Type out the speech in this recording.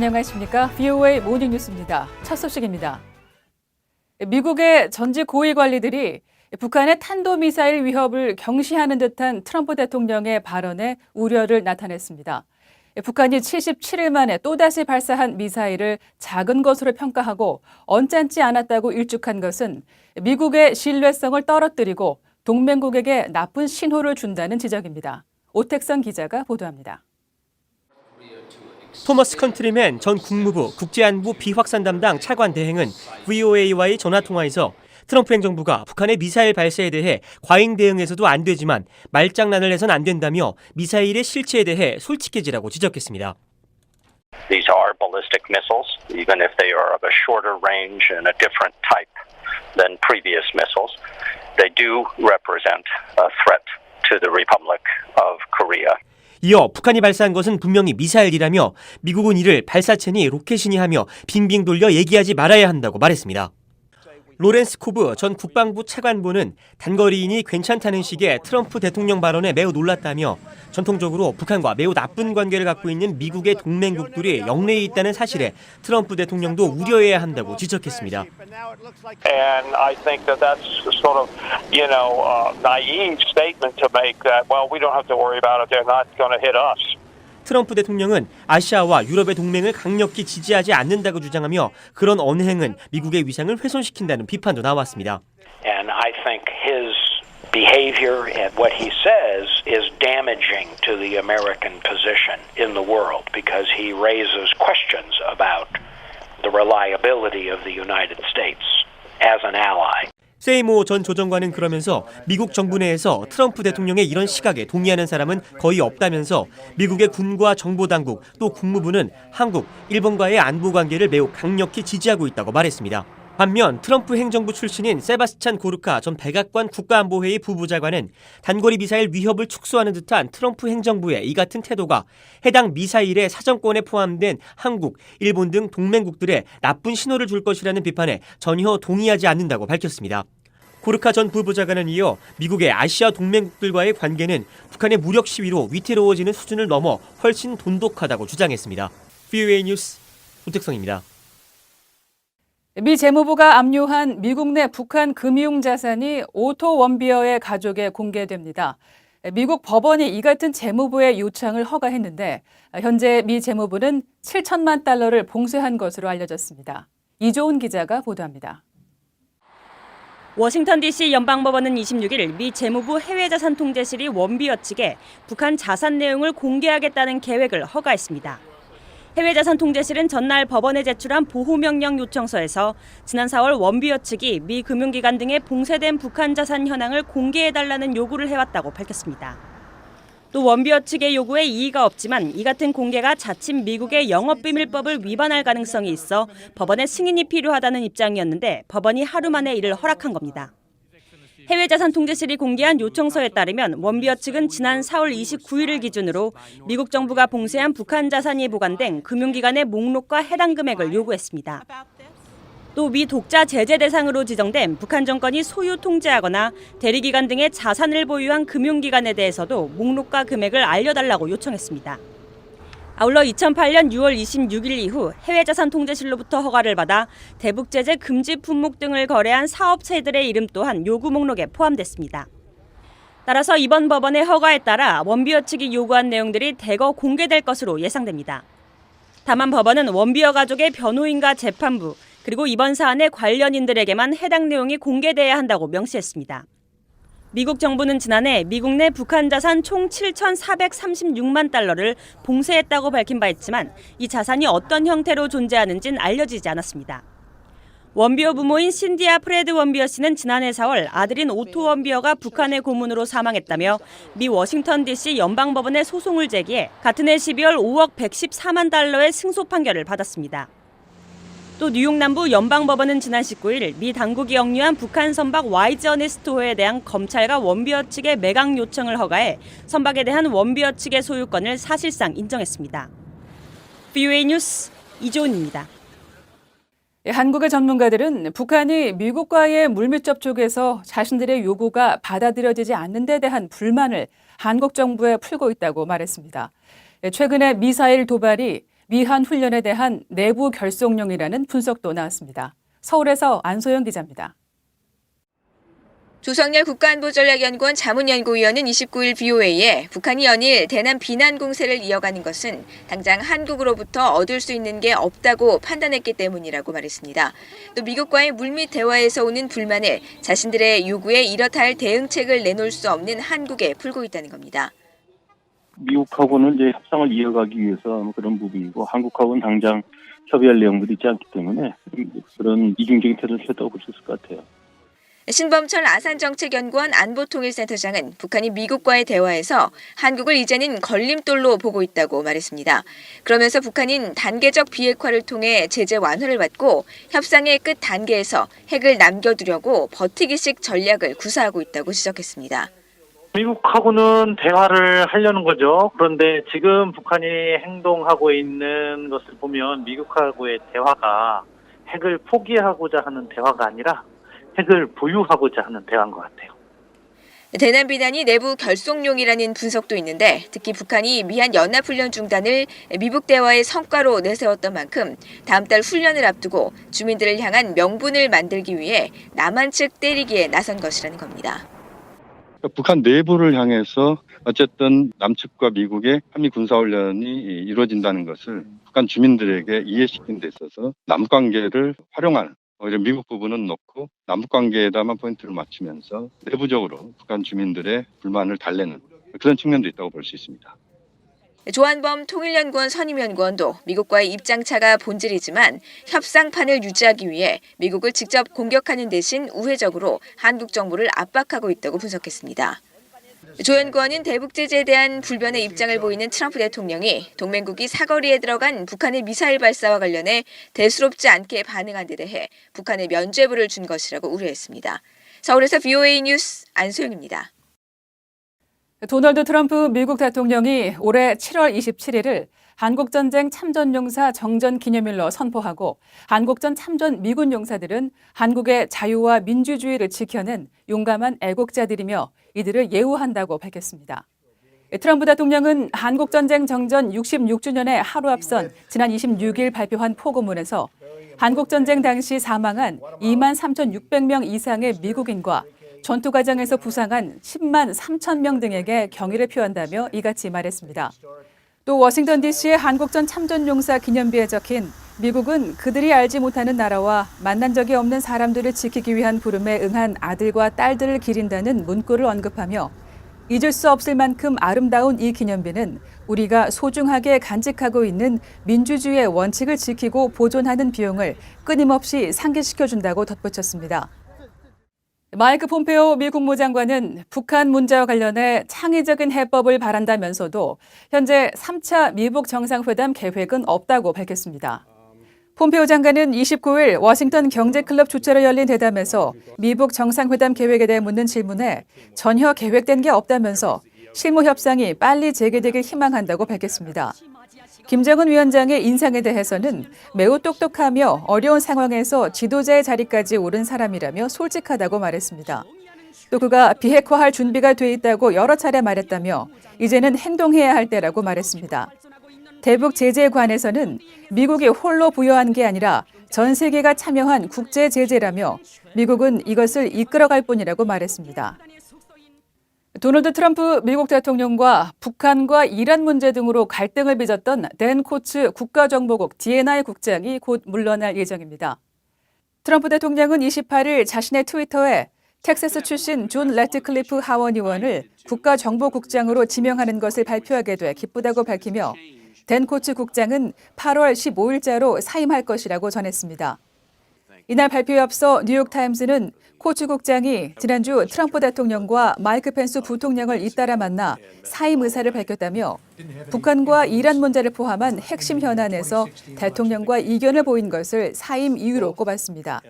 안녕하십니까. VOA 모닝뉴스입니다. 첫 소식입니다. 미국의 전직 고위 관리들이 북한의 탄도미사일 위협을 경시하는 듯한 트럼프 대통령의 발언에 우려를 나타냈습니다. 북한이 77일 만에 또다시 발사한 미사일을 작은 것으로 평가하고 언짢지 않았다고 일축한 것은 미국의 신뢰성을 떨어뜨리고 동맹국에게 나쁜 신호를 준다는 지적입니다. 오택선 기자가 보도합니다. 토머스 컨트리맨 전 국무부 국제안보 비확산 담당 차관 대행은 VOA와의 전화통화에서 트럼프 행정부가 북한의 미사일 발사에 대해 과잉 대응해서도 안 되지만 말장난을 해선 안 된다며 미사일의 실체에 대해 솔직해지라고 지적했습니다. These are ballistic missiles, even if they are of a shorter range and a different type than previous missiles. They do represent a threat to the Republic of Korea. 이어 북한이 발사한 것은 분명히 미사일이라며 미국은 이를 발사체니 로켓이니 하며 빙빙 돌려 얘기하지 말아야 한다고 말했습니다. 로렌스 코브 전 국방부 차관보는 단거리인이 괜찮다는 식의 트럼프 대통령 발언에 매우 놀랐다며 전통적으로 북한과 매우 나쁜 관계를 갖고 있는 미국의 동맹국들이 영내에 있다는 사실에 트럼프 대통령도 우려해야 한다고 지적했습니다. And I think that that's sort of, naive statement to make that, well, we don't have to worry about it. They're not going to hit us. 트럼프 대통령은 아시아와 유럽의 동맹을 강력히 지지하지 않는다고 주장하며 그런 언행은 미국의 위상을 훼손시킨다는 비판도 나왔습니다. And I think his behavior and what he says is damaging to the American position in the world because he raises questions about the reliability of the United States as an ally. 세이모 전 조정관은 그러면서 미국 정부 내에서 트럼프 대통령의 이런 시각에 동의하는 사람은 거의 없다면서 미국의 군과 정보당국 또 국무부는 한국, 일본과의 안보 관계를 매우 강력히 지지하고 있다고 말했습니다. 반면 트럼프 행정부 출신인 세바스찬 고르카 전 백악관 국가안보회의 부부장관은 단거리 미사일 위협을 축소하는 듯한 트럼프 행정부의 이 같은 태도가 해당 미사일의 사정권에 포함된 한국, 일본 등 동맹국들에 나쁜 신호를 줄 것이라는 비판에 전혀 동의하지 않는다고 밝혔습니다. 고르카 전 부부장관은 이어 미국의 아시아 동맹국들과의 관계는 북한의 무력 시위로 위태로워지는 수준을 넘어 훨씬 돈독하다고 주장했습니다. VOA 뉴스 오택성입니다. 미 재무부가 압류한 미국 내 북한 금융 자산이 오토 원비어의 가족에 공개됩니다. 미국 법원이 이 같은 재무부의 요청을 허가했는데 현재 미 재무부는 7천만 달러를 봉쇄한 것으로 알려졌습니다. 이조은 기자가 보도합니다. 워싱턴 DC 연방법원은 26일 미 재무부 해외자산통제실이 원비어 측에 북한 자산 내용을 공개하겠다는 계획을 허가했습니다. 해외자산통제실은 전날 법원에 제출한 보호명령 요청서에서 지난 4월 원비어 측이 미 금융기관 등에 봉쇄된 북한 자산 현황을 공개해달라는 요구를 해왔다고 밝혔습니다. 또 원비어 측의 요구에 이의가 없지만 이 같은 공개가 자칫 미국의 영업비밀법을 위반할 가능성이 있어 법원의 승인이 필요하다는 입장이었는데 법원이 하루 만에 이를 허락한 겁니다. 해외자산통제실이 공개한 요청서에 따르면 원비어 측은 지난 4월 29일을 기준으로 미국 정부가 봉쇄한 북한 자산이 보관된 금융기관의 목록과 해당 금액을 요구했습니다. 또 미 독자 제재 대상으로 지정된 북한 정권이 소유 통제하거나 대리기관 등의 자산을 보유한 금융기관에 대해서도 목록과 금액을 알려달라고 요청했습니다. 아울러 2008년 6월 26일 이후 해외자산통제실로부터 허가를 받아 대북제재 금지 품목 등을 거래한 사업체들의 이름 또한 요구 목록에 포함됐습니다. 따라서 이번 법원의 허가에 따라 원비어 측이 요구한 내용들이 대거 공개될 것으로 예상됩니다. 다만 법원은 원비어 가족의 변호인과 재판부 그리고 이번 사안의 관련인들에게만 해당 내용이 공개돼야 한다고 명시했습니다. 미국 정부는 지난해 미국 내 북한 자산 총 7,436만 달러를 봉쇄했다고 밝힌 바 있지만 이 자산이 어떤 형태로 존재하는지는 알려지지 않았습니다. 원비어 부모인 신디아 프레드 원비어 씨는 지난해 4월 아들인 오토 원비어가 북한의 고문으로 사망했다며 미 워싱턴 DC 연방법원에 소송을 제기해 같은 해 12월 5억 114만 달러의 승소 판결을 받았습니다. 또 뉴욕 남부 연방법원은 지난 19일 미 당국이 역류한 북한 선박 YG 어네스트호에 대한 검찰과 원비어 측의 매각 요청을 허가해 선박에 대한 원비어 측의 소유권을 사실상 인정했습니다. VOA 뉴스 이조은입니다. 한국의 전문가들은 북한이 미국과의 물밑 접촉에서 자신들의 요구가 받아들여지지 않는 데 대한 불만을 한국 정부에 풀고 있다고 말했습니다. 최근에 미사일 도발이 미한 훈련에 대한 내부 결속용이라는 분석도 나왔습니다. 서울에서 안소영 기자입니다. 조성렬 국가안보전략연구원 자문연구위원은 29일 BOA에 북한이 연일 대남 비난 공세를 이어가는 것은 당장 한국으로부터 얻을 수 있는 게 없다고 판단했기 때문이라고 말했습니다. 또 미국과의 물밑 대화에서 오는 불만을 자신들의 요구에 이렇다 할 대응책을 내놓을 수 없는 한국에 풀고 있다는 겁니다. 미국하고는 이제 협상을 이어가기 위해서 그런 부분이고 한국하고는 당장 협의할 내용들이 있지 않기 때문에 그런 이중적인 태도를 취했다고 볼 수 있을 것 같아요. 신범철 아산정책연구원 안보통일센터장은 북한이 미국과의 대화에서 한국을 이제는 걸림돌로 보고 있다고 말했습니다. 그러면서 북한은 단계적 비핵화를 통해 제재 완화를 받고 협상의 끝 단계에서 핵을 남겨두려고 버티기식 전략을 구사하고 있다고 지적했습니다. 미국하고는 대화를 하려는 거죠. 그런데 지금 북한이 행동하고 있는 것을 보면 미국하고의 대화가 핵을 포기하고자 하는 대화가 아니라 핵을 보유하고자 하는 대화인 것 같아요. 대남 비난이 내부 결속용이라는 분석도 있는데 특히 북한이 미한 연합훈련 중단을 미북 대화의 성과로 내세웠던 만큼 다음 달 훈련을 앞두고 주민들을 향한 명분을 만들기 위해 남한 측 때리기에 나선 것이라는 겁니다. 북한 내부를 향해서 어쨌든 남측과 미국의 한미 군사훈련이 이루어진다는 것을 북한 주민들에게 이해시키는 데 있어서 남북관계를 활용하는 오히려 미국 부분은 놓고 남북관계에다만 포인트를 맞추면서 내부적으로 북한 주민들의 불만을 달래는 그런 측면도 있다고 볼 수 있습니다. 조한범 통일연구원 선임연구원도 미국과의 입장차가 본질이지만 협상판을 유지하기 위해 미국을 직접 공격하는 대신 우회적으로 한국 정부를 압박하고 있다고 분석했습니다. 조 연구원은 대북 제재에 대한 불변의 입장을 보이는 트럼프 대통령이 동맹국이 사거리에 들어간 북한의 미사일 발사와 관련해 대수롭지 않게 반응한 데 대해 북한에 면죄부를 준 것이라고 우려했습니다. 서울에서 BOA 뉴스 안소영입니다. 도널드 트럼프 미국 대통령이 올해 7월 27일을 한국전쟁 참전용사 정전 기념일로 선포하고 한국전 참전 미군 용사들은 한국의 자유와 민주주의를 지켜낸 용감한 애국자들이며 이들을 예우한다고 밝혔습니다. 트럼프 대통령은 한국전쟁 정전 66주년에 하루 앞선 지난 26일 발표한 포고문에서 한국전쟁 당시 사망한 2만 3,600명 이상의 미국인과 전투 과정에서 부상한 10만 3천 명 등에게 경의를 표한다며 이같이 말했습니다. 또 워싱턴 DC의 한국전 참전용사 기념비에 적힌 미국은 그들이 알지 못하는 나라와 만난 적이 없는 사람들을 지키기 위한 부름에 응한 아들과 딸들을 기린다는 문구를 언급하며 잊을 수 없을 만큼 아름다운 이 기념비는 우리가 소중하게 간직하고 있는 민주주의의 원칙을 지키고 보존하는 비용을 끊임없이 상기시켜준다고 덧붙였습니다. 마이크 폼페오 미 국무장관은 북한 문제와 관련해 창의적인 해법을 바란다면서도 현재 3차 미북 정상회담 계획은 없다고 밝혔습니다. 폼페오 장관은 29일 워싱턴 경제클럽 주최로 열린 대담에서 미북 정상회담 계획에 대해 묻는 질문에 전혀 계획된 게 없다면서 실무 협상이 빨리 재개되길 희망한다고 밝혔습니다. 김정은 위원장의 인상에 대해서는 매우 똑똑하며 어려운 상황에서 지도자의 자리까지 오른 사람이라며 솔직하다고 말했습니다. 또 그가 비핵화할 준비가 돼 있다고 여러 차례 말했다며 이제는 행동해야 할 때라고 말했습니다. 대북 제재에 관해서는 미국이 홀로 부여한 게 아니라 전 세계가 참여한 국제 제재라며 미국은 이것을 이끌어갈 뿐이라고 말했습니다. 도널드 트럼프 미국 대통령과 북한과 이란 문제 등으로 갈등을 빚었던 댄 코츠 국가정보국 DNI 국장이 곧 물러날 예정입니다. 트럼프 대통령은 28일 자신의 트위터에 텍사스 출신 존 래트클리프 하원 의원을 국가정보국장으로 지명하는 것을 발표하게 돼 기쁘다고 밝히며 댄 코츠 국장은 8월 15일자로 사임할 것이라고 전했습니다. 이날 발표에 앞서 뉴욕타임스는 코츠 국장이 지난주 트럼프 대통령과 마이크 펜스 부통령을 잇따라 만나 사임 의사를 밝혔다며 북한과 이란 문제를 포함한 핵심 현안에서 대통령과 이견을 보인 것을 사임 이유로 꼽았습니다.